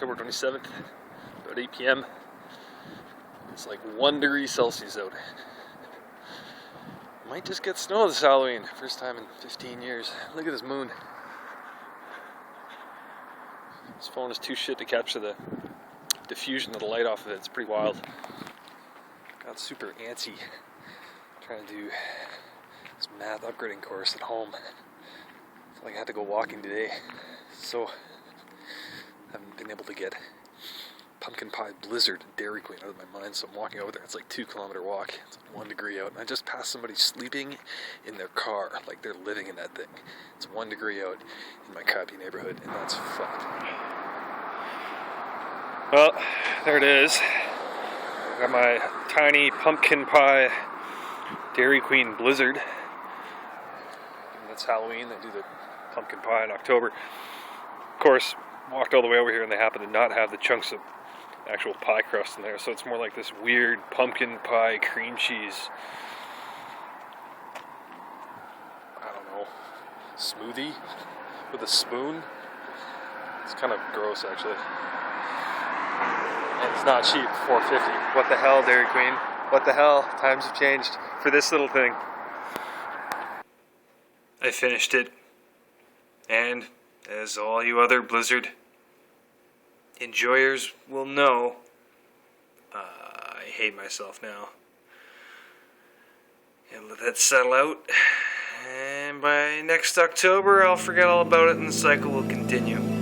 October 27th, about 8 p.m. It's like 1 degree Celsius out. Might just get snow this Halloween. First time in 15 years. Look at this moon. This phone is too shit to capture the diffusion of the light off of it. It's pretty wild. Got super antsy trying to do this math upgrading course at home. I feel like I had to go walking today. So I haven't been able to get pumpkin pie blizzard Dairy Queen out of my mind, so I'm walking over there. It's like 2-kilometer walk. It's 1 degree out, and I just passed somebody sleeping in their car, like they're living in that thing. It's 1 degree out in my crappy neighborhood, and that's fucked. Well, there it is. Got my tiny pumpkin pie Dairy Queen blizzard. And that's Halloween. They do the pumpkin pie in October. Of course, walked all the way over here, and they happen to not have the chunks of actual pie crust in there, so it's more like this weird pumpkin pie cream cheese, I don't know, smoothie with a spoon. It's kind of gross, actually. And it's not cheap, $4.50. What the hell, Dairy Queen? What the hell? Times have changed for this little thing. I finished it, and as all you other Blizzard enjoyers will know, I hate myself now. And let that settle out, and by next October I'll forget all about it and the cycle will continue.